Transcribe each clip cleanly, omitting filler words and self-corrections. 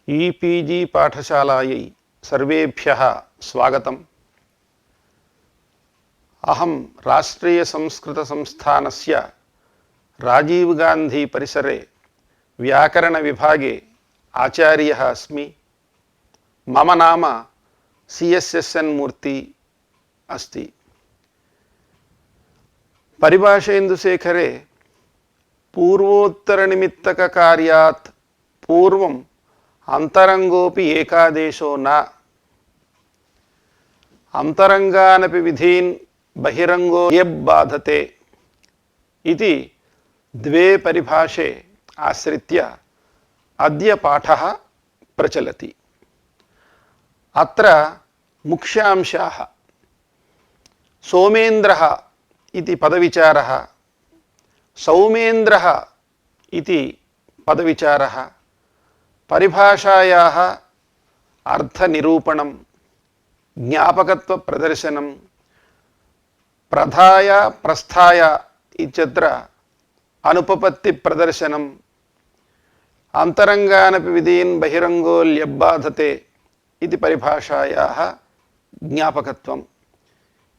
EPG పాఠశాలాयै సర్వేభ్యः స్వాగతం. అహం రాష్ట్రీయ సంస్కృత సంస్థానస్య రాజీవ్ గాంధీ పరిసరే వ్యాకరణ విభాగే ఆచార్యः अस्मि. మమ నామ సిఎస్ఎస్ఎన్ మూర్తి अस्ति. పరిభాషేందుశేఖరే పూర్వోత్తరనిమిత్తక కార్యాత్ పూర్వం అంతరంగోపి ఏకాదేశో న అంతరంగానపి విధీన్ బహిరంగో యబ్బాధతే ఇది ద్వే పరిభాషే ఆశ్రిత్య అద్య పాఠః ప్రచలతి. అత్ర ముఖ్యాంశాః సోమేంద్రః ఇతి పదవిచారः, సౌమేంద్రः ఇతి పదవిచారः, పరిభాషాయాः అర్థనిరూపణం, జ్ఞాపకత్వ ప్రదర్శనం, ప్రధాయ ప్రస్థాయ ఇత్యత్ర అనుపపత్తి ప్రదర్శనం, అంతరంగానపి విధీన్ బహిరంగో ల్యబ్బాధతే ఇది పరిభాషాయాः జ్ఞాపకత్వం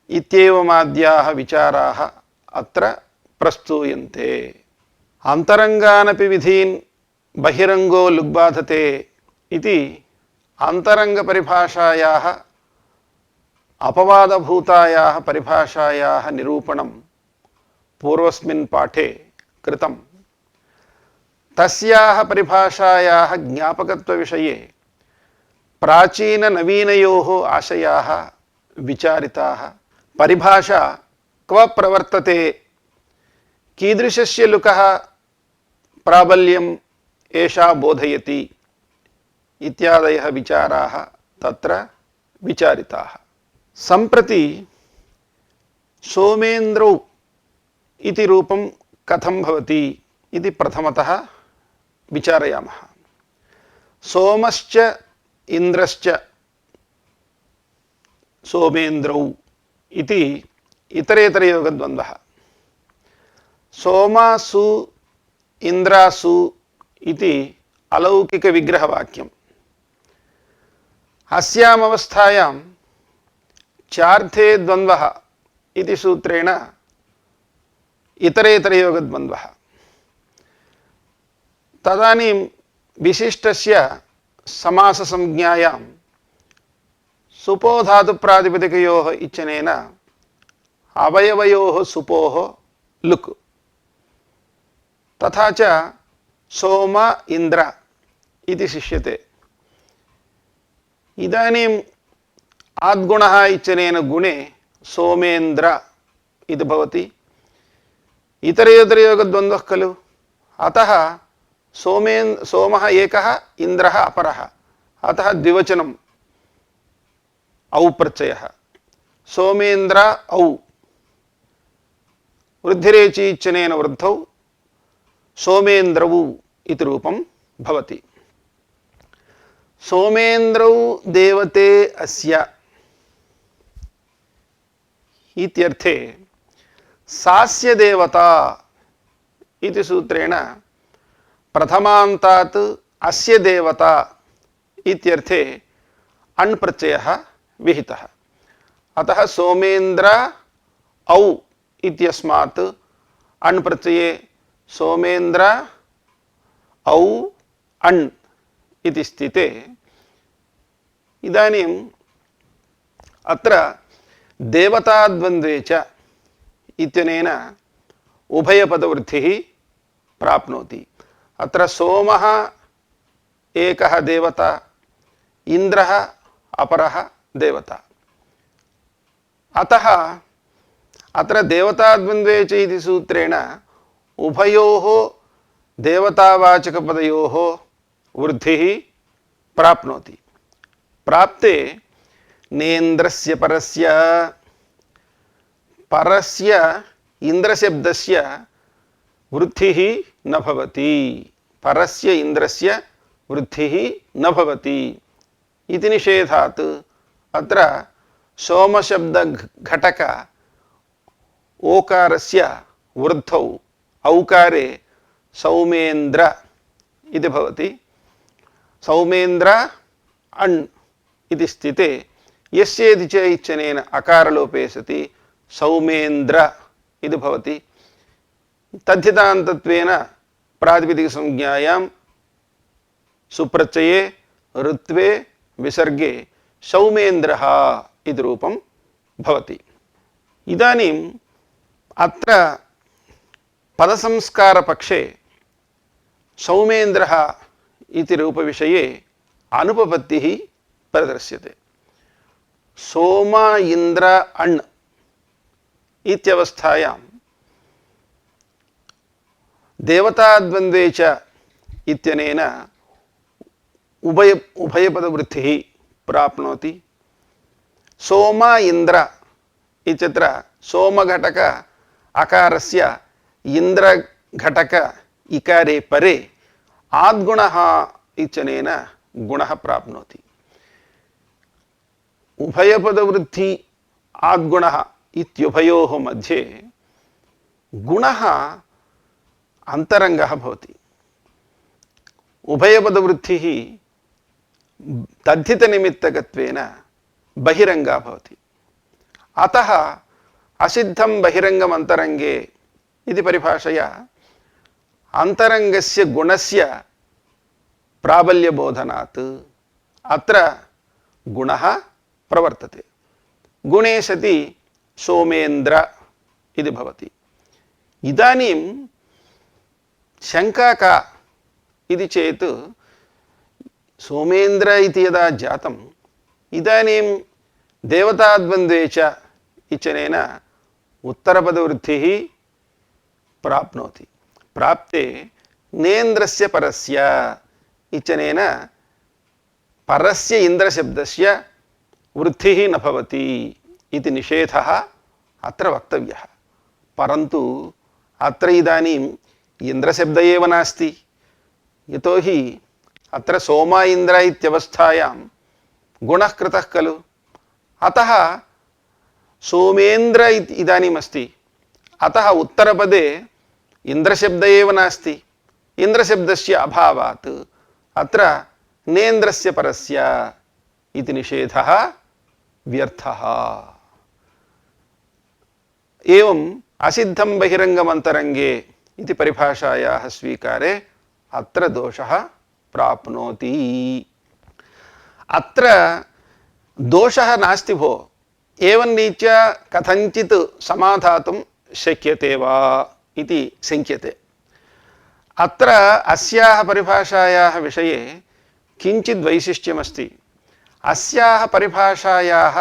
ఇత్యేవమాద్యాः విచారాः అత్ర ప్రస్తూయంతే. అంతరంగానపి విధీన్ బహిరంగో లుగ్బాధతే ఇది అంతరంగ పరిభాషాయాः అపవాదభూతాయాः పరిభాషాయాः నిరూపణం పూర్వస్మిన్ పాఠే కృతం. తస్యాः పరిభాషాయాः జ్ఞాపకత్వ విషయే ప్రాచీన నవీనయోः ఆశయాः విచారితాः. పరిభాషా క్వ ప్రవర్తతే, కీదృశస్య లుకः ప్రాబల్యం ఏషా బోధయతి ఇత్యాదయः విచారాः తత్ర విచారితాः. సంప్రతి సోమేంద్రౌ ఇతి రూపం కథం భవతి ఇది ప్రథమతః విచారయామः. సోమశ్చ ఇంద్రశ్చ సోమేంద్రౌ ఇది ఇతరేతరయోగద్వంద్వः. సోమాసు ఇంద్రాసు ఇది అలౌకిక విగ్రహవాక్యం. అస్యామవస్థాయాం చార్థే ద్వంద్వः ఇది సూత్రేణ ఇతరేతరయోగద్వంద్వः. తదనీం విశిష్టస్య సమాస సంజ్ఞాయాం సుపో ధాతు ప్రాతిపదికయోః ఇచ్చనేన అవయవయోః సుపోః లుక్. తథా చ సోమ ఇంద్ర ఇది శిష్యతే. ఇదానీం ఆద్గుణః ఇచ్చనేన గుణే సోమేంద్ర ఇది భవతి. ఇతరేతరయోగద్వంద్వः ఖలు. అతః సోమः ఏకः, ఇంద్రः అపరः. అతः ద్వివచనం ఔ ప్రత్యయः. సోమేంద్ర ఔ. వృద్ధిరేచి ఇచ్చనేన వృద్ధౌ సోమేంద్రవు ఇది రూపం భవతి. సోమేంద్రౌ దేవతే అస్య ఇత్యర్థే సాస్య దేవత ఇది సూత్రేణ ప్రథమాంతాత్ అస్య దేవత ఇత్యర్థే అణ్ ప్రత్యయः విహితः. అతः సోమేంద్ర ఔ ఇత్యస్మాత్ అణ్ ప్రత్యయే సోమేంద్ర ఔ అణ్ ఇది స్థితే ఇదానీం అత్ర దేవతాద్వంద్వే చ ఇత్యనేన ఉభయపదవృద్ధిः ప్రాప్నోతి. అత్ర సోమः ఏకः దేవతా, ఇంద్రः అపరः దేవతా. అతः అత్ర దేవతాద్వంద్వే చ ఇది సూత్రేణ ఉభయోః దేవతావాచకపదయోః వృద్ధిः ప్రాప్నోతి. ప్రాప్తే నేంద్రస్య పరస్య పరస్య ఇంద్రశబ్దస్య వృద్ధిः న భవతి. పరస్య ఇంద్రస్య వృద్ధిः న భవతి ఇది నిషేధాత్ అత్ర సోమశబ్ద ఘటక ఓకారస్య వృద్ధౌ ఔకారే సౌమేంద్ర ఇది భవతి. सौमेन्द्र अण् इति स्थिते यस्येति च इत्यनेन अकारलोपे सति सौमेन्द्र इति भवति। तद्धितान्तत्वेन प्रातिपदिकसंज्ञायां सुप्रत्यये ऋत्वे विसर्गे सौमेन्द्रः इति रूपं भवति। इदानीम् अत्र पदसंस्कारपक्षे सौमेन्द्रः इति रूपविषये अनुपपत्तिः प्रदर्श्यते। सोम इन्द्र अण् इत्यवस्थायां देवताद्वन्द्वे च इत्यनेन उभयपदवृत्तिः प्राप्नोति। सोम इन्द्र इत्यत्र सोमघटक अकारस्य इन्द्रघटक इकारे परे आद्गुणः इत्यनेन गुणः प्राप्नोति। उभयपदवृद्धि आद्गुणः इत्युभयोः मध्ये गुणः अंतरंगः भवति। उभयपदवृद्धिः तद्धितनिमित्तकत्वेन बहिरंगा भवति। अतः असिद्धं बहिरंगम् अंतरंगे इति परिभाषया अंतरंगस्य गुणस्य प्राबल्यबोधनात् अत्र गुणः प्रवर्तते। गुणे सति सोमेन्द्र इति भवति। इदानीं शंका का इति चेत् सोमेन्द्र इति यदा जातम् इदानीं देवताद्वन्द्वे च इत्यनेन उत्तरपदवृद्धिः प्राप्नोति। प्राप्ते नेन्द्रस्य परस्य इत्यनेन परस्य इन्द्रशब्दस्य वृद्धिः न भवति इति निषेधः अत्र वक्तव्यः। परन्तु अत्र इदानीम् इन्द्रशब्द एव नास्ति। यतोहि अत्र सोम इन्द्र इत्यवस्थायां गुणः कृतः खलु। अतः सोमेन्द्र इदानीम् अस्ति। अतः उत्तरपदे इन्द्रशब्द एव नास्ति। इन्द्रशब्दस्य अभावात् अत्र नेन्द्रस्य परस्य इति निषेधः व्यर्थः। एवम् असिद्धं बहिरंगम् अंतरंगे इति परिभाषायाः स्वीकारे अत्र दोषः प्राप्नोति। अत्र दोषः नास्ति भो, एवं रीत्या कथंचित् समाधातुं शक्यते वा इति शङ्क्यते। अत्र अस्याः परिभाषायाः विषये किञ्चित् वैशिष्ट्यमस्ति। अस्याः परिभाषायाः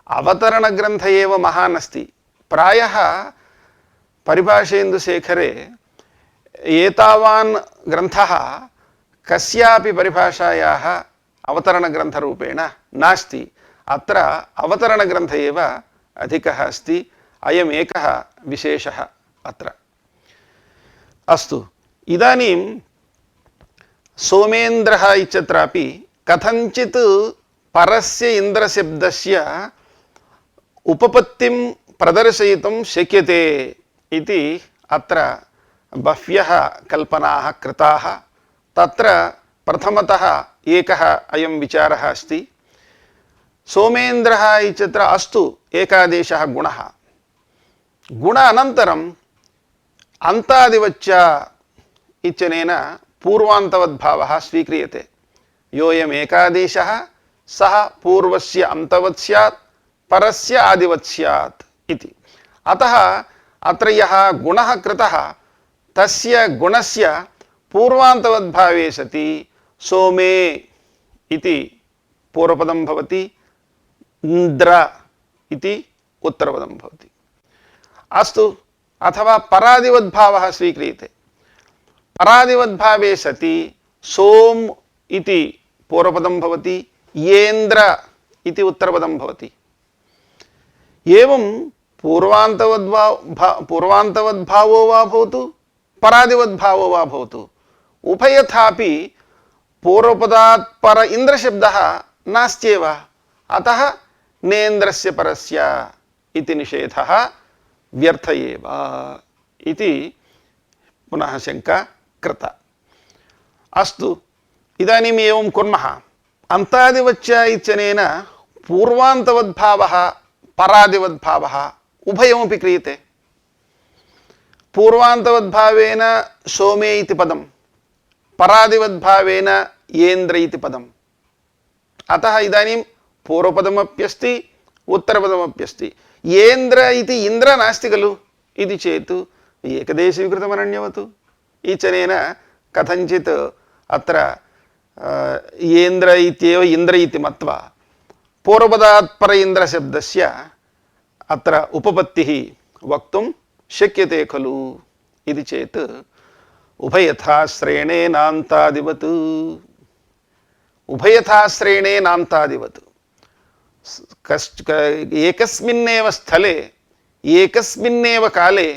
अवतरणग्रन्थ एव महान् अस्ति। प्रायः परिभाषेन्दुशेखरे एतावान् ग्रन्थः कस्यापि परिभाषायाः अवतरणग्रन्थरूपेण नास्ति। अत्र अवतरणग्रन्थ एव अधिकः अस्ति। अयम् एकः विशेषः अत्र। अस्तु, इदानीं सोमेन्द्रः इत्यत्रापि कथंचित् परस्य इन्द्रशब्दस्य उपपत्तिं प्रदर्शयितुं शक्यते इति अत्र बह्व्यः कल्पनाः कृताः। तत्र प्रथमतः एकः अयं विचारः अस्ति। सोमेन्द्रः इत्यत्र अस्तु एकादेशः गुणः, गुण अनन्तरम् अन्तादिवच्च इत्यनेन पूर्वान्तवद्भावः स्वीक्रियते। योऽयम् एकादेशः सः पूर्वस्य अन्तवत् स्यात् परस्य आदिवत् स्यात् इति। अतः अत्र यः गुणः कृतः तस्य गुणस्य पूर्वान्तवद्भावे सति सोमे इति पूर्वपदं भवति, इन्द्र इति उत्तरपदं भवति। अस्तु, अथवा परादिवद्भावः स्वीक्रियते। परादिवद्भावे सति सोम इति पूर्वपदं भवति, येन्द्र इति उत्तरपदं भवति। एवं पूर्वान्तवद्भावो वा भवतु परादिवद्भावो वा भवतु, उभयथापि पूर्वपदात् पर इन्द्रशब्दः नास्त्येव। अतः नेन्द्रस्य परस्य इति निषेधः व्यर्थ एव इति पुनः शंका कृता। अस्तु, इदानीम् एवं कुर्मः। अन्तादिवच्च इत्यनेन पूर्वान्तवद्भावः परादिवद्भावः उभयमपि क्रियते। पूर्वान्तवद्भावेन सोमे इति पदं, परादिवद्भावेन येन्द्र इति पदम्। अतः इदानीं पूर्वपदमप्यस्ति उत्तरपदमप्यस्ति। येन्द्र इति इन्द्र नास्ति खलु इति चेत् एकदेशविकृतमनन्यवतु इत्यनेन कथञ्चित् अत्र येन्द्र इत्येव इन्द्र इति मत्वा पूर्वपदात् पर इन्द्रशब्दस्य अत्र उपपत्तिः वक्तुं शक्यते खलु इति चेत् उभयथाश्रेणेनान्तादिवत्, उभयथाश्रेणेनान्तादिवत् एकस्मिन्नेव स्थले एकस्मिन्नेव काले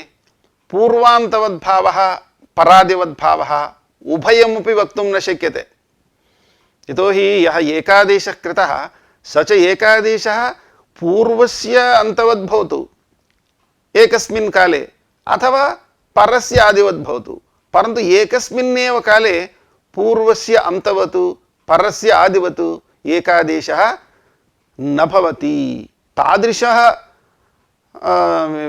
पूर्वान्तवद्भावः परादिवद्भावः उभयमपि वक्तुं न शक्यते। यतोहि यः एकादेशः कृतः स च एकादेशः पूर्वस्य अन्तवद्भवतु एकस्मिन् काले अथवा परस्य आदिवद्भवतु, परन्तु एकस्मिन्नेव काले पूर्वस्य अन्तवत् परस्य आदिवत् एकादेशः न भवति। तादृशः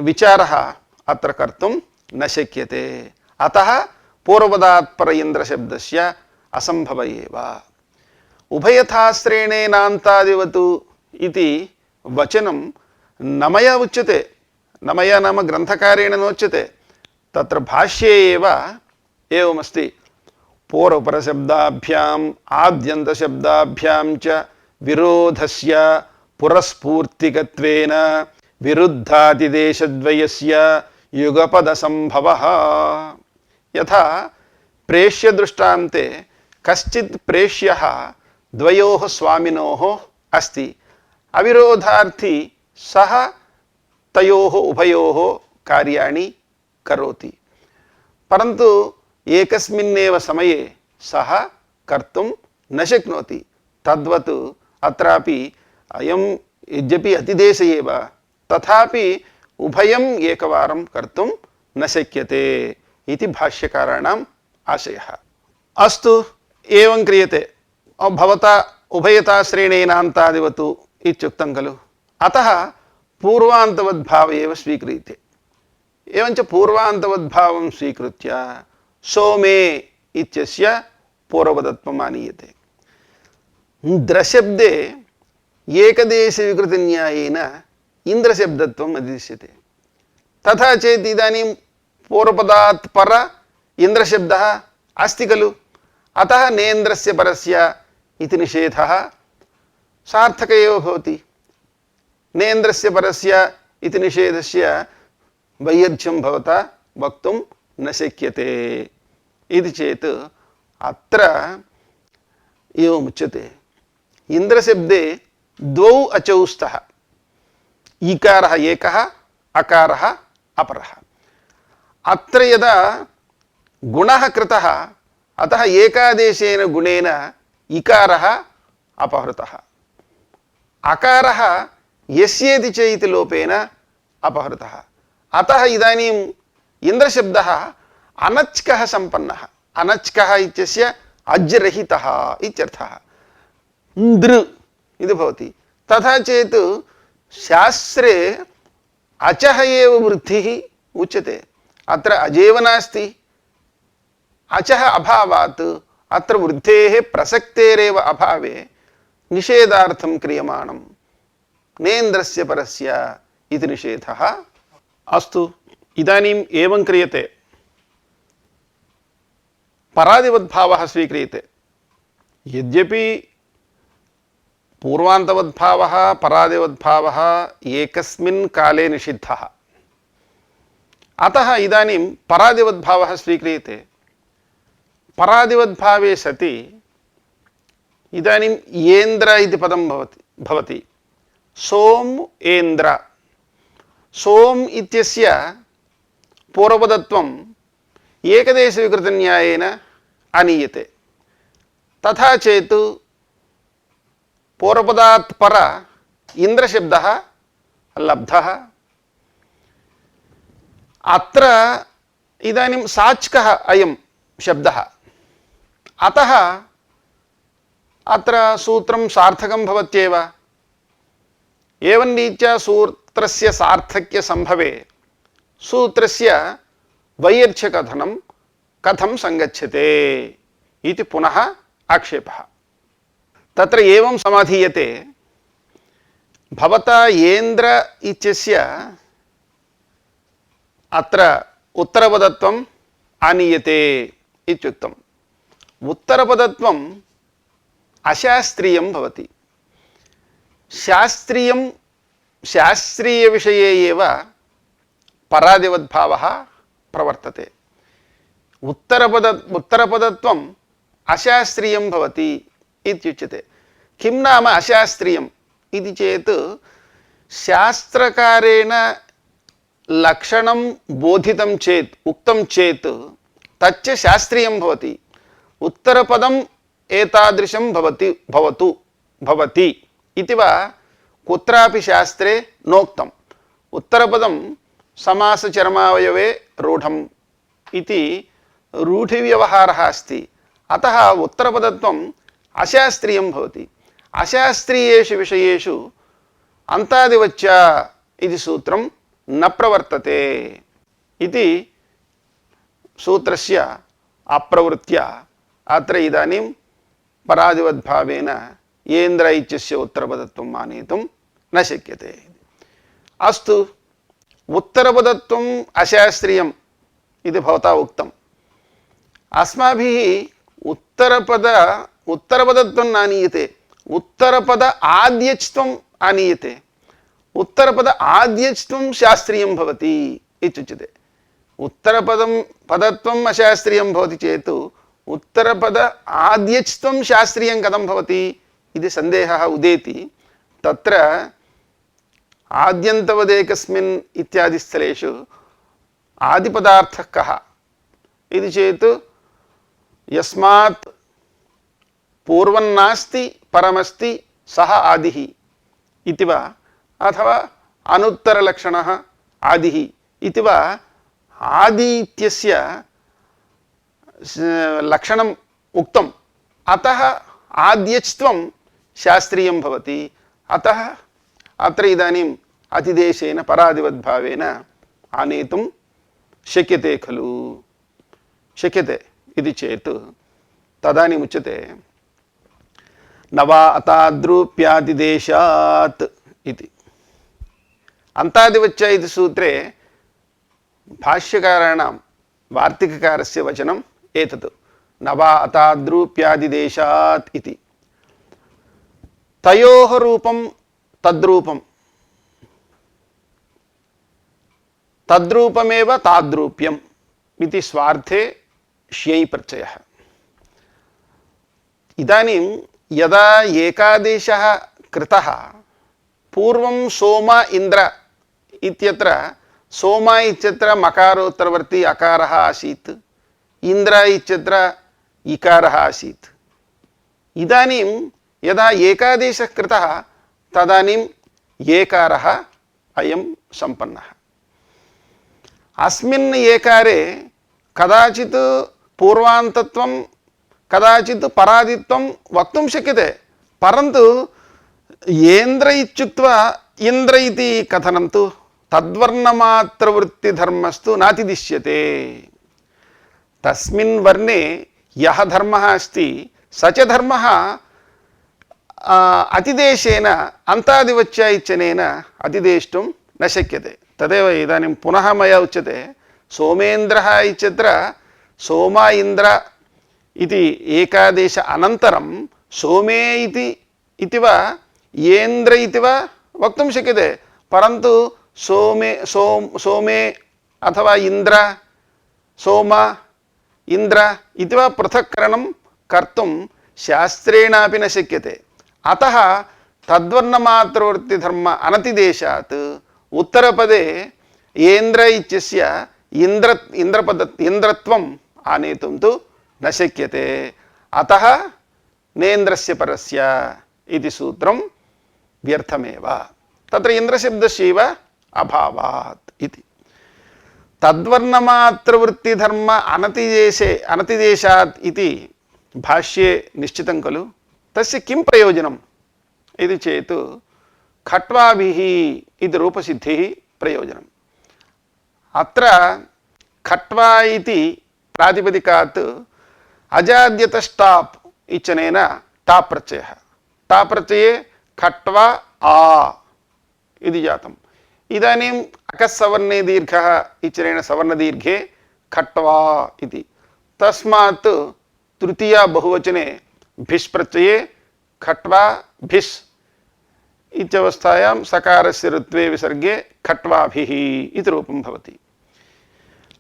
विचारः अत्र कर्तुं न शक्यते। अतः पूर्वपदात् पर इन्द्रशब्दस्य असम्भव एव। उभयथाश्रेणेनान्तादिवत् इति वचनं न मया उच्यते, न मया नाम ग्रन्थकारेण नोच्यते, तत्र भाष्ये एव एवमस्ति। पूर्वपरशब्दाभ्याम् आद्यन्तशब्दाभ्यां च विरोधस्य पुरस्फूर्तिकत्वेन विरुद्धातिदेशद्वयस्य युगपदसम्भवः। यथा प्रेष्यदृष्टान्ते कश्चित् प्रेष्यः द्वयोः स्वामिनोः अस्ति, अविरोधार्थी सः तयोः उभयोः कार्याणि करोति, परन्तु एकस्मिन्नेव समये सः कर्तुं न शक्नोति। तद्वत् अत्रापि अयं यद्यपि अतिदेश एव तथापि उभयम् एकवारं कर्तुं न शक्यते इति भाष्यकाराणाम् आशयः। अस्तु, एवं क्रियते। भवता उभयथाश्रेणेनान्तादिवत् इत्युक्तं खलु, अतः पूर्वान्तवद्भावः एव स्वीक्रियते। एवञ्च पूर्वान्तवद्भावं स्वीकृत्य सोमे इत्यस्य पूर्वपदत्वम् आनीयते। द्रशब्दे एकदेशविकृतन्यायेन इन्द्रशब्दत्वम् अधिष्यते। तथा चेत् इदानीं पूर्वपदात् पर इन्द्रशब्दः अस्ति खलु, अतः नेन्द्रस्य परस्य इति निषेधः सार्थक एव भवति। नेन्द्रस्य परस्य इति निषेधस्य वैयर्थ्यं भवता वक्तुं न शक्यते इति चेत् अत्र एवमुच्यते। इन्द्रशब्दे द्वौ अचौ स्तः, ईकारः एकः अकारः अपरः। अत्र यदा गुणः कृतः अतः एकादेशेन गुणेन इकारः अपहृतः, अकारः यस्येति च इति लोपेन अपहृतः। अतः इदानीम् इन्द्रशब्दः अनच्कः सम्पन्नः। अनच्कः इत्यस्य अज्रहितः इत्यर्थः। दृ इति भवति। तथा चेत् शास्त्रे अचः एव वृद्धिः उच्यते, अत्र अजेव नास्ति। अचः अभावात् अत्र वृद्धेः प्रसक्तेरेव अभावे निषेधार्थं क्रियमाणं नेन्द्रस्य परस्य इति निषेधः। अस्तु, इदानीम् एवं क्रियते। परादिवद्भावः स्वीक्रियते। यद्यपि पूर्वान्तवद्भावः परादिवद्भावः एकस्मिन् काले निषिद्धः, अतः इदानीं परादिवद्भावः स्वीक्रियते। परादिवद्भावे सति इदानीं येन्द्र इति पदं भवति। सोम एन्द्र, सोम इत्यस्य पूर्वपदत्वम् एकदेशविकृतन्यायेन आनीयते। तथा चेत् पूर्वपदात् पर इन्द्रशब्दः लब्धः। अत्र इदानीं साच्कः अयं शब्दः, अतः अत्र सूत्रं सार्थकं भवत्येव। एवं रीत्या सूत्रस्य सार्थक्यसम्भवे सूत्रस्य वैयर्थ्यकथनं कथं संगच्छते इति पुनः आक्षेपः। तत्र एवं समाधीयते, भवता येन्द्र इत्यस्य अत्र उत्तरपदत्वम् आनीयते इत्युक्तम्। उत्तरपदत्वम् अशास्त्रीयं भवति। शास्त्रीयविषये एव परादिवद्भावः प्रवर्तते। उत्तरपदत्वम् अशास्त्रीयं भवति इत्युच्यते। किं नाम अशास्त्रीयम् इति चेत् शास्त्रकारेण लक्षणं बोधितं चेत् उक्तं चेत् तच्च शास्त्रीयं भवति। उत्तरपदम् एतादृशं भवति इति वा कुत्रापि शास्त्रे नोक्तम्। उत्तरपदं समासचर्मावयवे रूढम् इति रूढिव्यवहारः अस्ति। अतः उत्तरपदत्वम् अशास्त्रीयं भवति। अशास्त्रीयेषु विषयेषु अन्तादिवच्च इति सूत्रं न प्रवर्तते इति सूत्रस्य अप्रवृत्या अत्र इदानीं परादिवद्भावेन येन्द्र इत्यस्य उत्तरपदत्वम् आनेतुं न शक्यते। अस्तु, उत्तरपदत्वम् अशास्त्रीयम् इति भवता उक्तम्। अस्माभिः उत्तरपदत्वं नानीयते, उत्तरपद आद्यच्त्वम् आनीयते। उत्तरपद आद्यच्त्वं शास्त्रीयं भवति इत्युच्यते। उत्तरपदत्वम् अशास्त्रीयं भवति चेत् उत्तरपद आद्यच्त्वं शास्त्रीयं कथं भवति इति सन्देहः उदेति। तत्र आद्यन्तवदेकस्मिन् इत्यादि स्थलेषु आदिपदार्थः कः इति चेत् यस्मात् पूर्वन्नास्ति परमस्ति सः आदिः इति वा, अथवा अनुत्तरलक्षणः आदिः इति वा, आदि इत्यस्य लक्षणम् उक्तम्। अतः आद्यच्त्वं शास्त्रीयं भवति। अतः अत्र इदानीम् अतिदेशेन परादिवद्भावेन आनेतुं शक्यते खलु। शक्यते इति चेत् तदानीम् उच्यते न वा अताद्रूप्यादिदेशात् इति। अन्तादिवच्च इति सूत्रे भाष्यकाराणां वार्तिककारस्य वचनम् एतत्, न वा अताद्रूप्यादिदेशात् इति। तयोः रूपं तद्रूपं, तद्रूपमेव ताद्रूप्यम् इति स्वार्थे श्यै प्रत्ययः। इदानीं यदा एकादेशः कृतः, पूर्वं सोम इन्द्र इत्यत्र सोम इत्यत्र मकारोत्तरवर्ती अकारः आसीत्, इन्द्र इत्यत्र इकारः आसीत्। इदानीं यदा एकादेशः कृतः तदानीम् एकारः अयं सम्पन्नः। अस्मिन् एकारे कदाचित् पूर्वान्तत्वं कदाचित् परादित्वं वक्तुं शक्यते, परन्तु येन्द्र इत्युक्त्वा इन्द्र इति कथनं तु तद्वर्णमात्रवृत्तिधर्मस्तु नातिदिश्यते। तस्मिन् वर्णे यः धर्मः अस्ति स च धर्मः अतिदेशेन अन्तादिवच्च इत्यनेन अतिदेष्टुं न शक्यते। तदेव इदानीं पुनः मया उच्यते, सोमेन्द्रः इत्यत्र सोम इन्द्र इति एकादेश अनन्तरं सोमे इति वा येन्द्र इति वा वक्तुं शक्यते, परन्तु सोमे अथवा इन्द्र सोम इन्द्र इति वा पृथक्करणं कर्तुं शास्त्रेणापि न शक्यते। अतः तद्वर्णमात्रवृत्तिधर्म अनतिदेशात् उत्तरपदे येन्द्र इत्यस्य इन्द्रत्वम् आनेतुं तु न शक्यते। अतः नेन्द्रस्य परस्य इति सूत्रं व्यर्थमेव। तत्र इन्द्रशब्दस्यैव अभावात् इति। तद्वर्णमात्रवृत्तिधर्म अनतिदेशात् इति भाष्ये निश्चितं खलु। तस्य किं प्रयोजनम् इति चेत् खट्वाभिः इति रूपसिद्धिः प्रयोजनम्। अत्र खट्वा इति प्रातिपदिकात् अजाद्यतस्टाप् इत्यनेन टाप् प्रत्ययः, टाप् प्रत्यये खट्वा आ इति जातम्। इदानीम् अकस्सवर्णे दीर्घः इत्यनेन सवर्णदीर्घे खट्वा इति, तस्मात् तृतीया बहुवचने भिस् प्रत्यये खट्वा भिस् इत्यवस्थायां सकारस्य ऋत्वे विसर्गे खट्वाभिः इति रूपं भवति।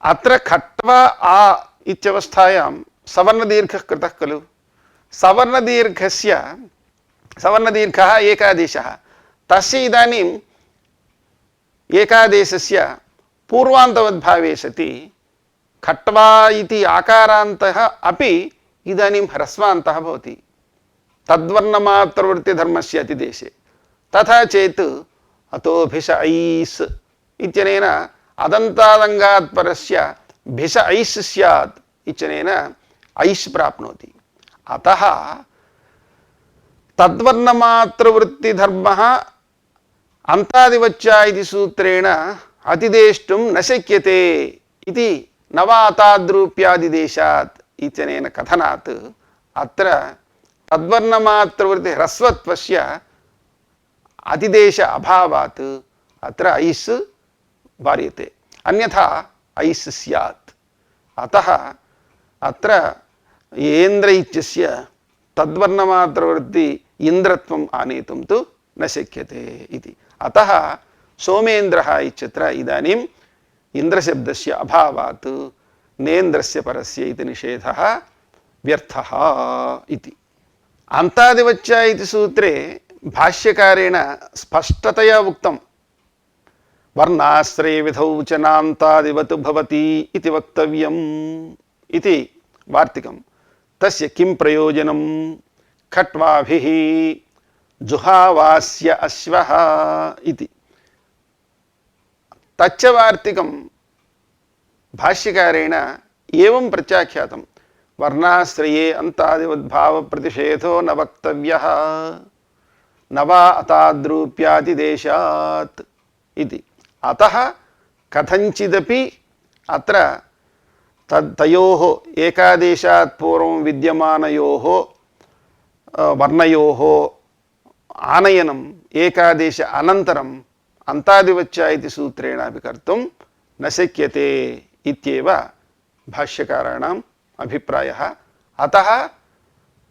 अत्र खट्वा आ इत्यवस्थायां सवर्णदीर्घः कृतः खलु। सवर्णदीर्घः एकादेशः, तस्य इदानीम् एकादेशस्य पूर्वान्तवद्भावे सति खट्वा इति आकारान्तः अपि इदानीं ह्रस्वान्तः भवति तद्वर्णमात्रवृत्तिधर्मस्य अतिदेशे। तथा चेत् अतो भिष ऐस् इत्यनेन अदन्तादङ्गात् परस्य भिष ऐस् स्यात् इत्यनेन ऐस् प्राप्नोति। अतः तद्वर्णमात्रवृत्तिधर्मः अन्तादिवच्चा इति सूत्रेण अतिदेष्टुं न शक्यते इति नवाताद्रूप्यादिदेशात् इत्यनेन कथनात् अत्र तद्वर्णमात्रवृत्ति ह्रस्वत्वस्य अतिदेश अभावात् अत्र ऐस् वार्यते, अन्यथा ऐस् स्यात्। अतः अत्र येन्द्र इत्यस्य तद्वर्णमात्रवृत्ति इन्द्रत्वम् आनेतुं तु न शक्यते इति। अतः सोमेन्द्रः इत्यत्र इदानीम् इन्द्रशब्दस्य अभावात् नेन्द्रस्य परस्य इति निषेधः व्यर्थः इति। अन्तादिवच्चा इति सूत्रे भाष्यकारेण स्पष्टतया उक्तं वर्णाश्रये विधौ च नान्तादिवत् भवति इति वक्तव्यम् इति वार्तिकं। तस्य किं प्रयोजनं? खट्वाभिः जुहावास्य अश्वः इति। तच्च वार्तिकं भाष्यकारेण एवं प्रत्याख्यातं वर्णाश्रये अन्तादिवद्भावप्रतिषेधो न वक्तव्यः न वा अताद्रूप्यादिदेशात् इति। अतः कथञ्चिदपि अत्र तयोः एकादेशात् पूर्वं विद्यमानयोः वर्णयोः आनयनम् एकादेश अनन्तरम् अन्तादिवच्चा इति सूत्रेण अपि कर्तुं न शक्यते इत्येव भाष्यकाराणाम् अभिप्रायः। अतः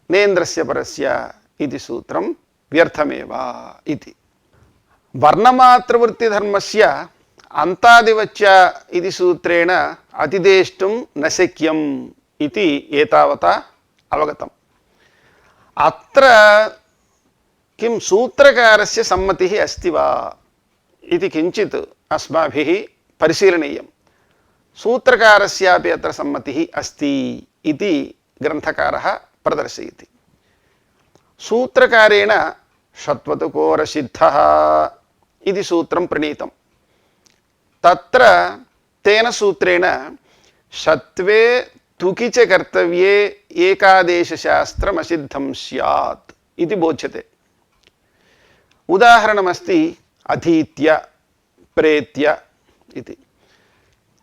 नेन्द्रस्य परस्य इति सूत्रं व्यर्थमेव इति। वर्णमात्रवृत्तिधर्मस्य अन्तादिवच्चा इति सूत्रेण अतिदेष्टुं न शक्यम् इति एतावता अवगतम्। अत्र किं सूत्रकारस्य सम्मतिः अस्ति वा इति किञ्चित् अस्माभिः परिशीलनीयम्। सूत्रकारस्यापि अत्र सम्मतिः अस्ति इति ग्रन्थकारः प्रदर्शयति। सूत्रकारेण षत्वतुकोरसिद्धः इति सूत्रं प्रणीतं। तत्र तेन सूत्रेण षत्वे तुकि च कर्तव्ये एकादेशशास्त्रमसिद्धं स्यात् इति बोध्यते। उदाहरणमस्ति अधीत्य प्रेत्य इति।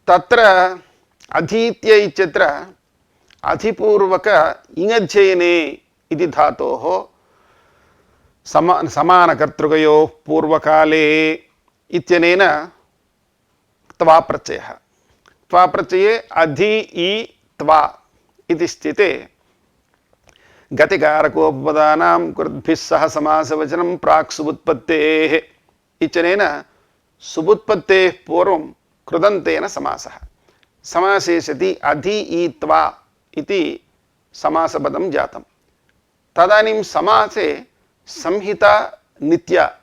तत्र अधीत्य इत्यत्र अधिपूर्वक इङध्ययने इति धातोः समानकर्तृकयोः पूर्वकाले इत्यनेन त्वा प्रत्ययः। त्वा प्रत्यये अधि इ त्वा इति स्थिते गतिकारकोपपदानां कृद्भिः सह समासवचनं प्राक् सुबुत्पत्तेः इत्यनेन सुबुत्पत्तेः पूर्वं कृदन्तेन समासः। समासे सति अधि इ त्वा इति समासपदं जातं। तदानीं समासे संहिता नित्या,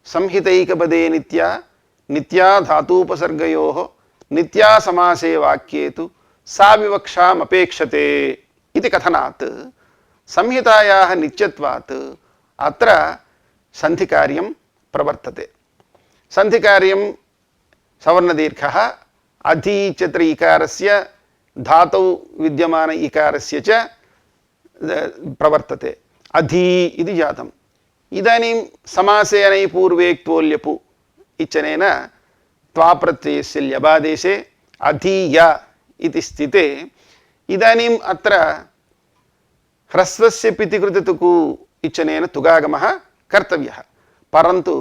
संहितैकपदे नित्या, नित्या धातूपसर्गयोः नित्या समासे वाक्ये तु सा विवक्षाम् अपेक्षते इति कथनात् संहितायाः नित्यत्वात् अत्र सन्धिकार्यं प्रवर्तते। सन्धिकार्यं सवर्णदीर्घः अधि इत्यत्र इकारस्य धातौ विद्यमान इकारस्य च प्रवर्तते। अधी इति जातम् इदानीं समासेन पूर्वेक्त्वोल्यपु इत्यनेन त्वाप्रत्ययस्य ल्यबादेशे अधीय इति स्थिते इदानीम् अत्र ह्रस्वस्य पितिकृततुकु इत्यनेन तुगागमः कर्तव्यः परन्तु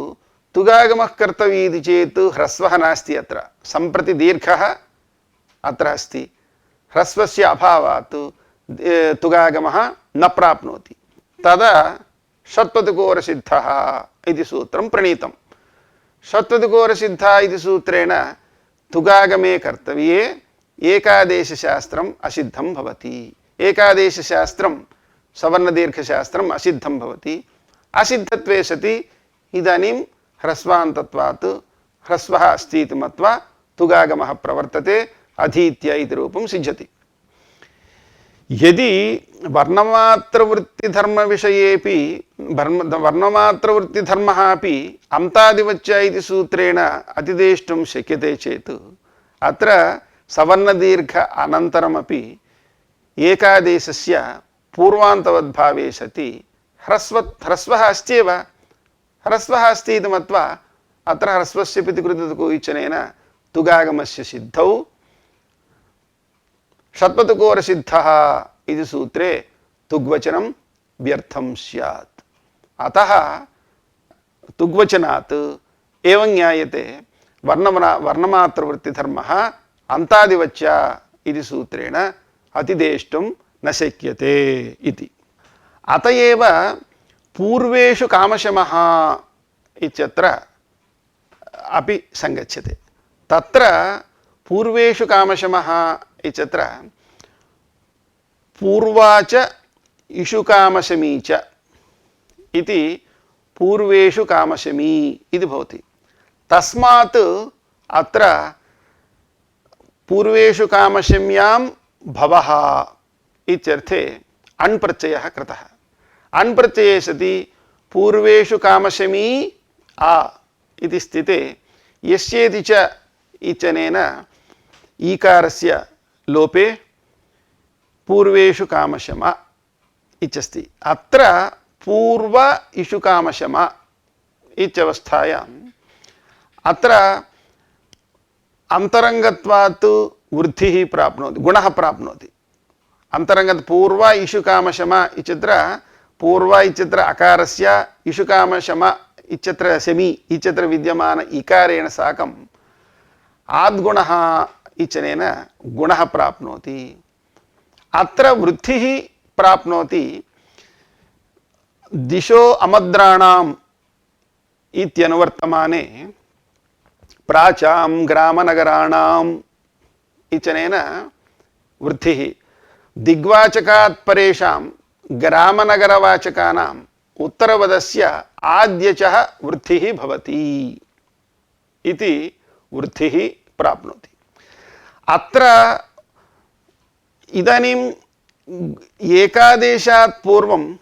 तुगागमः कर्तव्यः इति चेत् ह्रस्वः नास्ति अत्र सम्प्रति दीर्घः अत्र अस्ति ह्रस्वस्य अभावात् तुगागमः न प्राप्नोति तदा षट्पदकोरसिद्धः इति सूत्रं प्रणीतम् षट्पदकोरसिद्धः इति सूत्रेण तुगागमे कर्तव्ये एकादेशशास्त्रम् असिद्धं भवति एकादेशशास्त्रं सवर्णदीर्घशास्त्रम् असिद्धं भवति असिद्धत्वे सति इदानीं ह्रस्वान्तत्वात् ह्रस्वः अस्ति इति मत्वा तुगागमः प्रवर्तते अधीत्य इति रूपं सिद्ध्यति यदि वर्णमात्रवृत्तिधर्मविषयेपि वर्णमात्रवृत्तिधर्मः अपि अन्तादिवच्च इति सूत्रेण अतिदेष्टुं शक्यते चेत् अत्र सवर्णदीर्घ अनन्तरमपि एकादेशस्य पूर्वान्तवद्भावे सति ह्रस्वः अस्त्येव ह्रस्वः अस्ति इति मत्वा अत्र ह्रस्वस्य पितिकृततुकु इत्यनेन तुगागमस्य सिद्धौ षट्पदकोरसिद्धः इति सूत्रे तुग्वचनं व्यर्थं स्यात् अतः तुग्वचनात् एवं ज्ञायते वर्णमात्रवृत्तिधर्मः अन्तादिवच्च इति सूत्रेण अतिदेष्टुं न शक्यते इति अत एव पूर्वेषु कामशमः इत्यत्र अपि संगच्छते तत्र पूर्वेषु कामशमः इत्यत्र पूर्वाच इषुकामशमी च इति पूर्वेषु कामशमी इति भवति तस्मात् अत्र पूर्वेषु कामशम्यां भवः इत्यर्थे अण् प्रत्ययः कृतः अण् प्रत्यये सति पूर्वेषु कामशमी आ इति स्थिते यस्येति च इत्यनेन ईकारस्य लोपे पूर्वेषु कामशम इत्यस्ति अत्र पूर्व इषु कामशम इत्यवस्थायाम् अत्र अंतरंगत्वात् वृद्धिः प्राप्नोति गुणः प्राप्नोति अंतरंगत पूर्व इषु कामशम इत्यत्र पूर्व इत्यत्र अकारस्य इषु कामशम इत्यत्र शमी इत्यत्र विद्यमान इकारेण साकम् आद्गुणः इत्यनेन गुणः प्राप्नोति अत्र वृद्धिः प्राप्नोति दिशो अमद्राणाम् इत्यनुवर्तमाने प्राचां ग्रामनगराणाम् इत्यनेन वृद्धिः दिग्वाचकात् परेषां ग्रामनगरवाचकानाम् उत्तरपदस्य आद्यचः वृद्धिः भवति इति वृद्धिः प्राप्नोति अत्र इदानीम् एकादेशात् पूर्वम्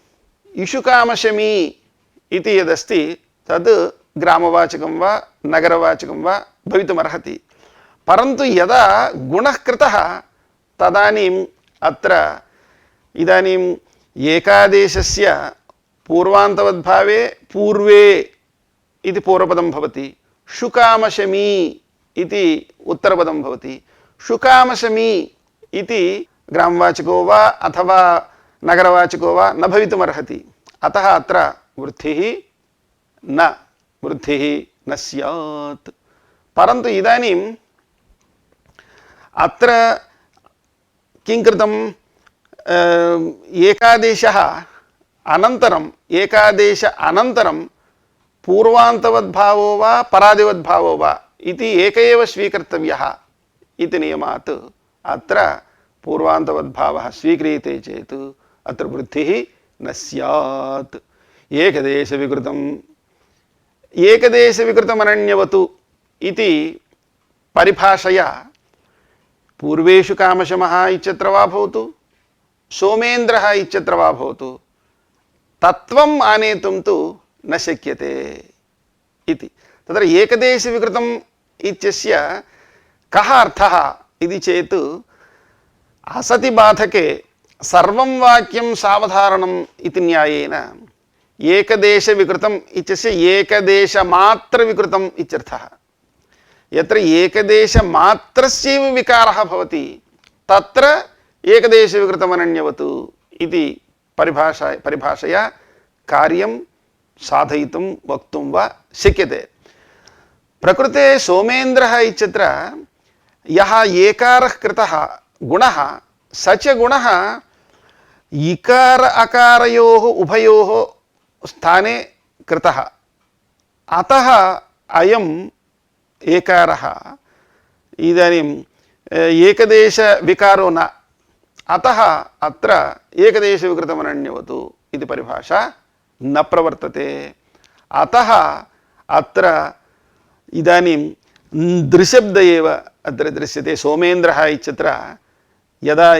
इषुकामशमी इति यदस्ति तद् ग्रामवाचकं वा नगरवाचकं वा भवितुमर्हति परन्तु यदा गुणः कृतः तदानीम् अत्र इदानीम् एकादेशस्य पूर्वान्तवद्भावे पूर्वे इति पूर्वपदं भवति शुकामशमी इति उत्तरपदं भवति शुकामशमी इति ग्रामवाचको वा अथवा नगरवाचको वा न भवितुमर्हति अतः अत्र वृद्धिः न स्यात् परन्तु इदानीम् अत्र किं कृतम् एकादेशः अनन्तरं पूर्वान्तवद्भावो वा परादिवद्भावो वा इति एक एव स्वीकर्तव्यः इति नियमात् अत्र पूर्वान्तवद्भावः स्वीक्रियते चेत् अत्र वृद्धिः न स्यात् एकदेशविकृतमनन्यवतु इति परिभाषया पूर्वेषु कामशमः इत्यत्र वा भवतु सोमेन्द्रः इत्यत्र वा भवतु तत्त्वम् आनेतुं तु न शक्यते इति तत्र एकदेशविकृतम् इत्यस्य कः अर्थः इति चेत् असति बाधके सर्वं वाक्यं सावधारणम् इति न्यायेन एकदेशविकृतम् इत्यस्य एकदेशमात्रविकृतम् इत्यर्थः। यत्र एकदेशमात्रस्यैव विकारः भवति तत्र एकदेशविकृतमनन्यवत् इति परिभाषया कार्यं साधयितुं वक्तुं वा शक्यते। प्रकृते सोमेन्द्रः इत्यत्र यः एकारः कृतः गुणः स च गुणः इकार अकारयोः उभयोः स्थाने कृतः। अतः अयम् एकारः इदानीम् एकदेशविकारो न, अतः अत्र एकदेशविकृतमनन्यवत् इति परिभाषा न प्रवर्तते। अतः अत्र इदानीं दृशब्द एव अत्र दृश्यते। सोमेन्द्रः इत्यत्र यदा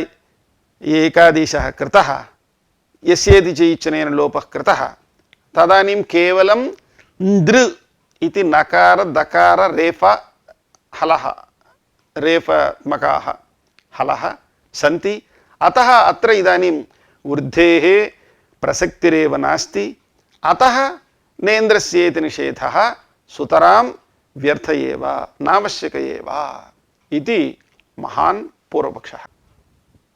एकादेशः कृतः यस्येति च इच्छनेन लोपः कृतः तदानीं केवलं दृ इति नकार दकार रेफ हलः रेफत्मकाः हलः सन्ति। अतः अत्र इदानीं वृद्धेः प्रसक्तिरेव नास्ति। अतः नेन्द्रस्येति निषेधः सुतरां व्यर्थ एव नावश्यक एव इति महान् पूर्वपक्षः।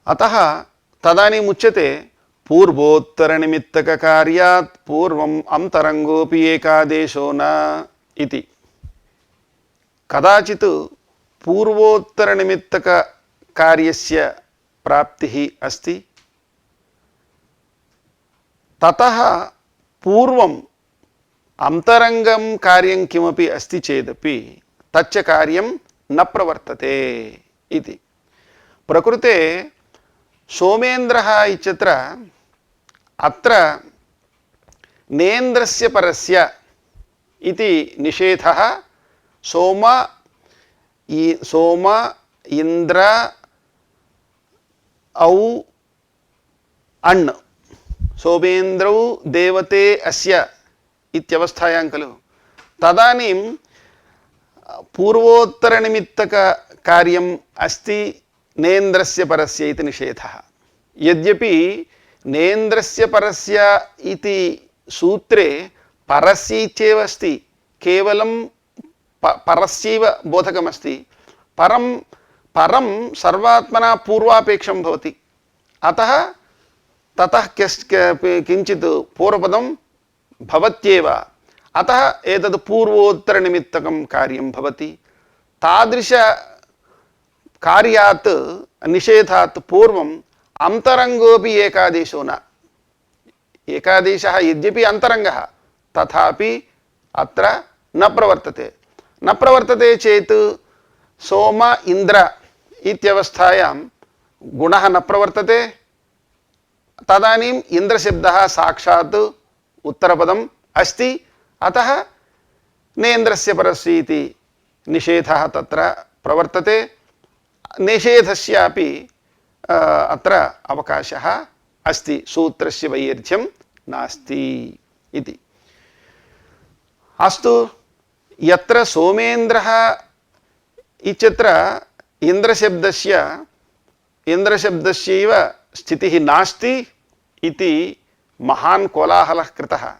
अतः तदानीम् उच्यते पूर्वोत्तरनिमित्तककार्यात् पूर्वम् अन्तरङ्गोऽपि एकादेशो न इति। कदाचित् पूर्वोत्तरनिमित्तककार्यस्य प्राप्तिः अस्ति, ततः पूर्वम् अंतरंगं कार्यं किमपि अस्ति चेदपि तच्च कार्यं न प्रवर्तते इति। प्रकृते सोमेन्द्रः इत्यत्र अत्र नेन्द्रस्य परस्य इति निषेधः सोम इन्द्र औ अण् सोमेन्द्रौ देवते अस्य इत्यवस्थायां खलु। तदानीं पूर्वोत्तरनिमित्तक कार्यम् अस्ति नेन्द्रस्य परस्य इति निषेधः। यद्यपि नेन्द्रस्य परस्य इति सूत्रे परस्य इत्येव अस्ति, केवलं परस्यैव बोधकमस्ति। परं सर्वात्मना पूर्वापेक्षं भवति। अतः ततः किञ्चित् पूर्वपदं भवत्येव। अतः एतद् पूर्वोत्तरनिमित्तकं कार्यं भवति। तादृश कार्यात् निषेधात् पूर्वम् अन्तरङ्गोऽपि एकादेशो न। एकादेशः यद्यपि अन्तरङ्गः तथापि अत्र न प्रवर्तते। न प्रवर्तते चेत् सोम इन्द्र इत्यवस्थायां गुणः न प्रवर्तते। तदानीम् इन्द्रशब्दः साक्षात् उत्तरपदम् अस्ति। अतः नेन्द्रस्य परस्य इति निषेधः तत्र प्रवर्तते। निषेधस्यापि अत्र अवकाशः अस्ति, सूत्रस्य वैयर्थ्यं नास्ति इति। अस्तु, यत्र सोमेन्द्रः इत्यत्र इन्द्रशब्दस्यैव स्थितिः नास्ति इति महान् कोलाहलः कृतः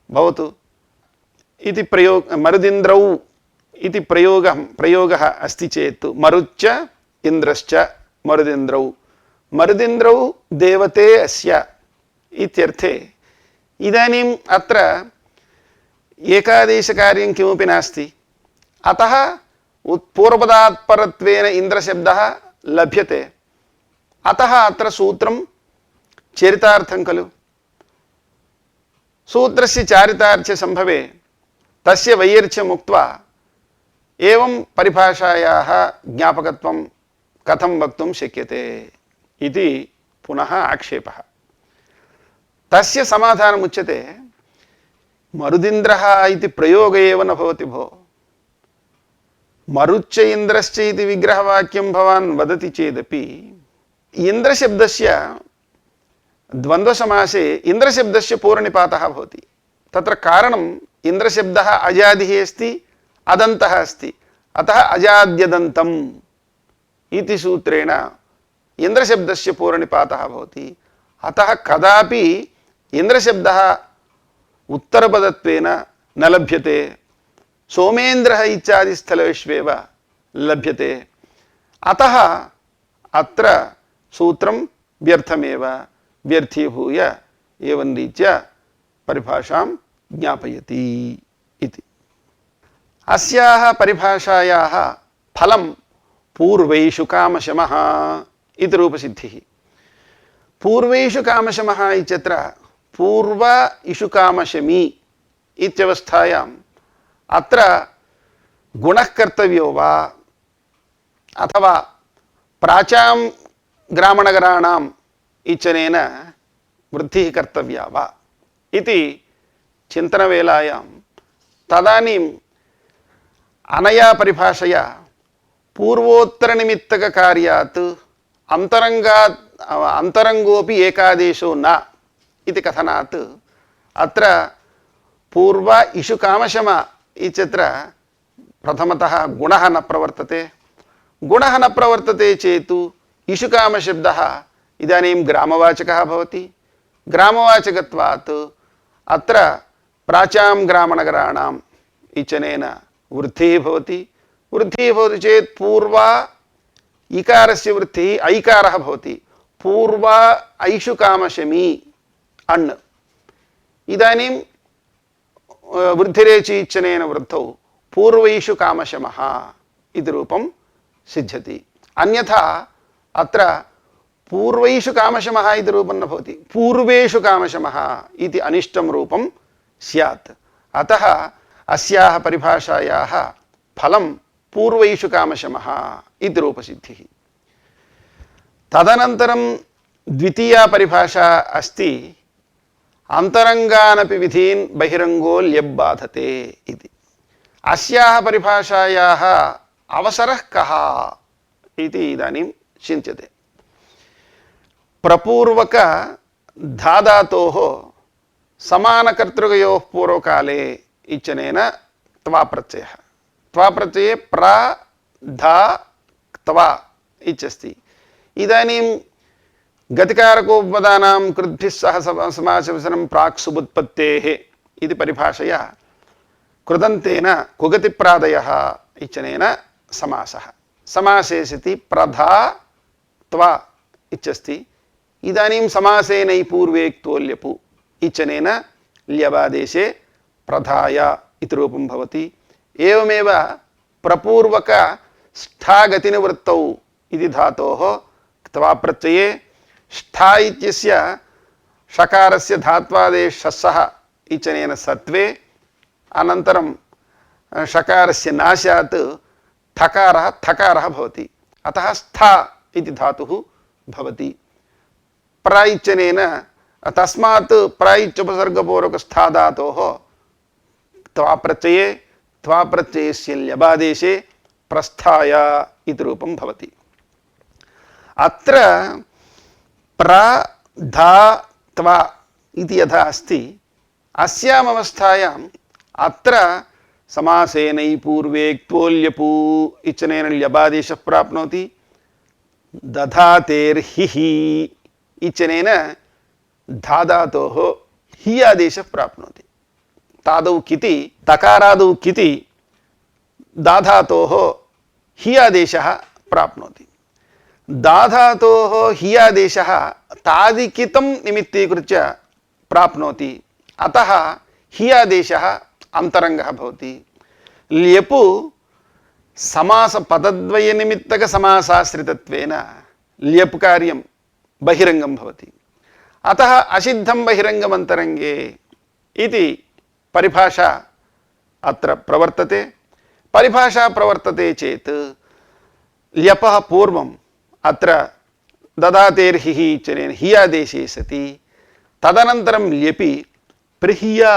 भवतु इति मरुदिन्द्रौ इति प्रयोगः अस्ति चेत् मरुच्च इन्द्रश्च मरुदिन्द्रौ देवते अस्य इत्यर्थे इदानीम् अत्र एकादेशकार्यं किमपि नास्ति। अतः पूर्वपदात् परत्वेन इन्द्रशब्दः लभ्यते। अतः अत्र सूत्रं चरितार्थं खलु। सूत्रस्य चारितार्थ संभवे तस्य वैयर्थ्यम् उक्त्वा एवं परिभाषायाः ज्ञापकत्वं कथं वक्तुं शक्यते इति पुनः आक्षेपः। तस्य समाधानम् उच्यते, मरुदिन्द्रः इति प्रयोग एव न भवति भो। मरुच्च इन्द्रश्च इति विग्रहवाक्यं भवान् वदति चेदपि इन्द्रशब्दस्य द्वन्द्वसमासे इन्द्रशब्दस्य पूर्वनिपातः भवति। तत्र कारणम् इन्द्रशब्दः अजादिः अस्ति, अदन्तः अस्ति। अतः अजाद्यदन्तम् इति सूत्रेण इन्द्रशब्दस्य पूर्वनिपातः भवति। अतः कदापि इन्द्रशब्दः उत्तरपदत्वेन न लभ्यते, सोमेन्द्रः इत्यादिस्थलेष्वेव लभ्यते। अतः अत्र सूत्रं व्यर्थमेव, व्यर्थीभूय एवं रीत्या परिभाषां ज्ञापयति इति। अस्याः परिभाषायाः फलं पूर्वैषु कामशमः इति रूपसिद्धिः। पूर्वैषु कामशमः इत्यत्र पूर्व इषु कामशमी इत्यवस्थायाम् अत्र गुणः कर्तव्यो वा अथवा प्राचां ग्रामनगराणाम् इत्यनेन वृद्धिः कर्तव्या वा इति चिन्तनवेलायां तदानीम् अनया परिभाषया पूर्वोत्तरनिमित्तककार्यात् अन्तरङ्गोऽपि एकादेशो न इति कथनात् अत्र पूर्व इषु कामशम इत्यत्र प्रथमतः गुणः न प्रवर्तते। गुणः न प्रवर्तते चेत् इषुकामशब्दः इदानीं ग्रामवाचकः भवति। ग्रामवाचकत्वात् अत्र प्राचां ग्रामनगराणाम् इत्यनेन वृद्धिः भवति। वृद्धिः भवति चेत् पूर्व इकारस्य वृद्धिः ऐकारः भवति। पूर्व ऐषु कामशमी अण् इदानीं वृद्धिरेचि इत्यनेन वृद्धौ पूर्वैषु कामशमः इति रूपं सिद्ध्यति। अन्यथा अत्र पूर्वैषु कामशमः इति रूपं न भवति, पूर्वेषु कामशमः इति अनिष्टं रूपं स्यात्। अतः अस्याः परिभाषायाः फलं पूर्वैषु कामशमः इति रूपसिद्धिः। तदनन्तरं द्वितीया परिभाषा अस्ति अन्तरङ्गानपि विधीन् बहिरङ्गो ल्यब्बाधते इति। अस्याः परिभाषायाः अवसरः कः इति इदानीं चिन्त्यते। प्रपूर्वक धाधातोः समानकर्तृकयोः पूर्वकाले इत्यनेन त्वाप्रत्ययः। त्वाप्रत्यये प्र धा त्वा इत्यस्ति। इदानीं गतिकारकोपपदानां कृद्भिः सह समासवचनं प्राक् सुबुत्पत्तेः इति परिभाषया कृदन्तेन कुगतिप्रादयः इत्यनेन समासः। समासे सति प्रधा त्वा इत्यस्ति। इदानीं समासेनै पूर्वे क्तोल्यपु इत्यनेन ल्यबादेशे प्रधाय इति रूपं भवति। एवमेव प्रपूर्वक स्थागतिनिवृत्तौ इति धातोः त्वाप्रत्ययेष्ठा इत्यस्य षकारस्य धात्वादेश शस्सः इत्यनेन सत्वे अनन्तरं षकारस्य नाशात् ठकारः थकारः भवति। अतः स्था इति धातुः भवति। प्र इत्यनेन तस्मात् प्र इत्युपसर्गपूर्वकस्था धातोः त्वाप्रत्यये त्वाप्रत्ययस्य ल्यबादेशे प्रस्थाय इति रूपं भवति। अत्र प्र धा त्वा इति यथा अस्ति अस्याम् अवस्थायाम् अत्र समासेनै पूर्वे क्तोल्यपु इत्यनेन ल्यबादेशः प्राप्नोति। दधातेर्हिः इत्यनेन धाधातोः हि आदेशः प्राप्नोति। तादौ किति तकारादौ किति दाधातोः हि आदेशः प्राप्नोति। दाधातोः हि आदेशः तादिकितं निमित्तीकृत्य प्राप्नोति। अतः हि आदेशः अन्तरङ्गः भवति। ल्यपु समासपदद्वयनिमित्तकसमासाश्रितत्वेन ल्यप् कार्यं बहिरङ्गं भवति। अतः असिद्धं बहिरङ्गमन्तरङ्गे इति परिभाषा अत्र प्रवर्तते। परिभाषा प्रवर्तते चेत् ल्यपः पूर्वम् अत्र ददातेर्हिः इत्यनेन हि आदेशे सति तदनन्तरं ल्यपि प्रिहिया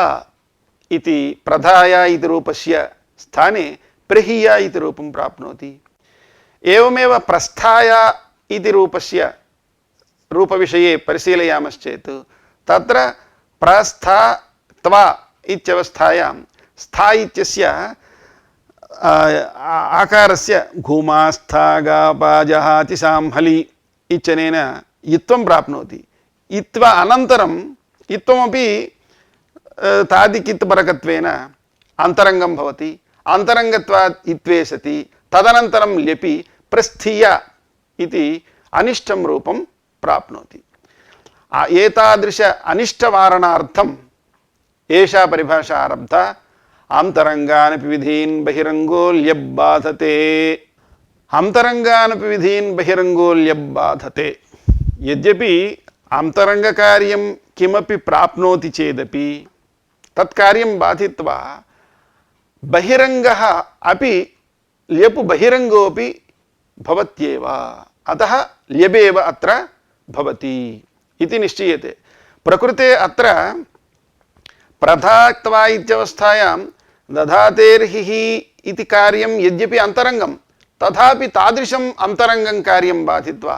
इति प्रधाया इति रूपस्य स्थाने प्रिहिया इति रूपं प्राप्नोति। एवमेव प्रस्थाय इति रूपस्य रूपविषये परिशीलयामश्चेत् तत्र प्रस्था त्वा इत्यवस्थायां स्था इत्यस्य आकारस्य घूमास्थागापाजहाति सांहलि इत्यनेन इत्वं प्राप्नोति इत्व अनन्तरं इत्वमपि तादिकित् परकत्वेन अन्तरङ्गं भवति अन्तरङ्गत्वात् इत्वे सति तदनन्तरं ल्यपि प्रस्थीय इति अनिष्टं रूपं प्राप्नोति एतादृश अनिष्टवारणार्थम् एषा परिभाषा आरब्धा अन्तरङ्गानपि विधीन् बहिरङ्गो ल्यब्बाधते अन्तरङ्गानपि विधीन् बहिरङ्गो ल्यब्बाधते यद्यपि अन्तरङ्गकार्यं किमपि प्राप्नोति चेदपि तत्कार्यं बाधित्वा बहिरङ्गः अपि ल्यपु बहिरङ्गोऽपि भवत्येव अतः ल्यबेव अत्र भवति इति निश्चीयते प्रकृते अत्र प्रधाक्त्वा इत्यवस्थायां दधातेर्हिः इति कार्यं यद्यपि अन्तरङ्गं तथापि तादृशम् अन्तरङ्गं कार्यं बाधित्वा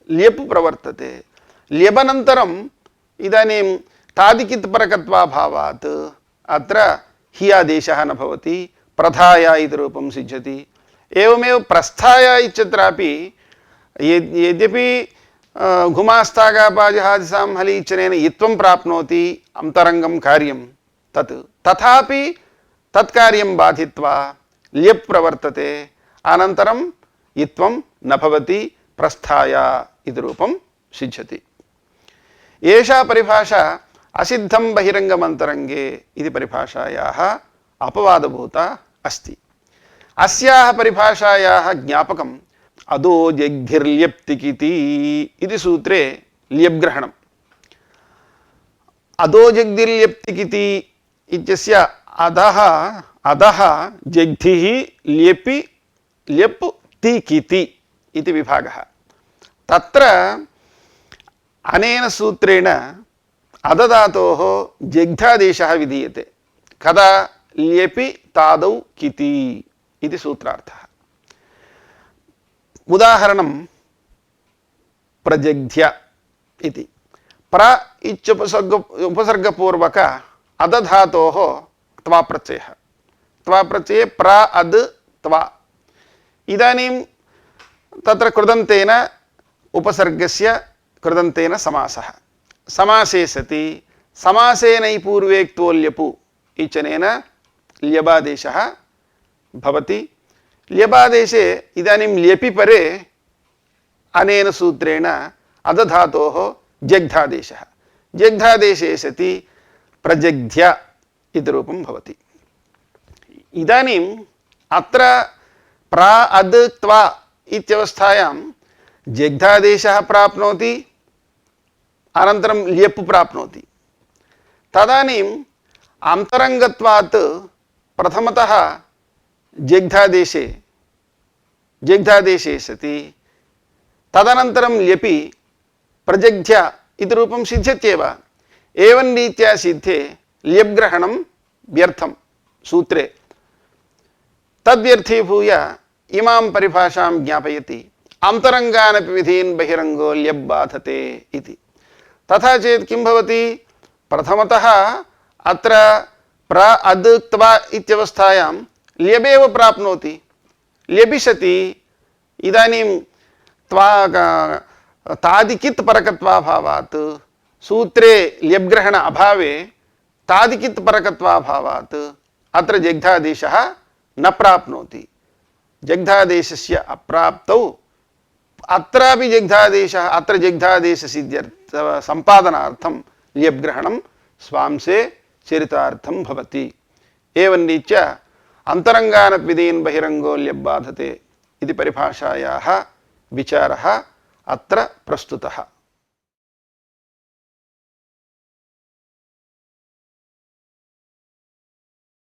ल्यप् प्रवर्तते ल्यबनन्तरम् इदानीं तादिकित् परकत्वाभावात् अत्र हि आदेशः न भवति प्रधाय इति रूपं सिद्ध्यति एवमेव प्रस्थाय इत्यत्रापि यद्यपि घुमास्तागापाजहादिसां हलि इत्यनेन इत्वं प्राप्नोति अन्तरङ्गं कार्यं तत् तथापि तत्कार्यं बाधित्वा ल्यप् प्रवर्तते अनन्तरम् इत्वं न भवति प्रस्थाय इति रूपं सिद्ध्यति एषा परिभाषा असिद्धं बहिरङ्गमन्तरङ्गे इति परिभाषायाः अपवादभूता अस्ति अस्याः परिभाषायाः ज्ञापकम् अदो जग्धिर्ल्यप्तिकिति इति सूत्रे ल्यब्ग्रहणम् अदो जग्धिर्ल्यप्तिकिति इत्यस्य अधः अधः जग्धिः ल्यपि ल्यप् तिकिति इति विभागः तत्र अनेन सूत्रेण अदधातोः जग्धादेशः विधीयते कदा ल्यपि तादौ किति इति सूत्रार्थः उदाहरणं प्रजग्ध्य इति प्र उपसर्गपूर्वक अदधातोः त्वा प्रत्ययः त्वा प्रत्यये प्र अद् त्वा इदानीं तत्र कृदन्तेन उपसर्गस्य कृदन्तेन समासः समासे सति समासेनैपूर्वेक्तो ल्यपु इत्यनेन ल्यबादेशः भवति ल्यबादेशे इदानीं ल्यपि परे अनेन सूत्रेण अदधातोः जग्धादेशः जग्धादेशे सति प्रजग्ध्य इति रूपं भवति इदानीम् अत्र प्रा अद् त्वा इत्यवस्थायां जग्धादेशः प्राप्नोति अनन्तरं ल्यप् प्राप्नोति तदानीम् अन्तरङ्गत्वात् प्रथमतः जग्धादेशे सति तदनन्तरं ल्यपि प्रजग्ध्य इति रूपं सिद्ध्यत्येव एवं रीत्या सिद्धे ल्यब्ग्रहणं व्यर्थं सूत्रे तद्व्यर्थीभूय इमां परिभाषां ज्ञापयति अन्तरङ्गानपि विधीन् बहिरङ्गो ल्यब्बाधते इति तथा चेत् किं भवति प्रथमतः अत्र प्र अद् त्वा इत्यवस्थायां ल्यबेव प्राप्नोति ल्यबिषति इदानीं त्वा तादिकित् परकत्वाभावात् सूत्रे ल्यब्ग्रहण अभावे तादिकित् परकत्वाभावात् अत्र जग्धादेशः न प्राप्नोति जग्धादेशस्य अप्राप्तौ अत्रापि जग्धादेशः अत्र जग्धादेशसिद्ध्यर्थ सम्पादनार्थं ल्यब्ग्रहणं स्वांसे चरितार्थं भवति एवं रीत्या अन्तरङ्गानपि विधीन् बहिरङ्गो ल्यब्बाधते इति परिभाषायाः विचारः अत्र प्रस्तुतः।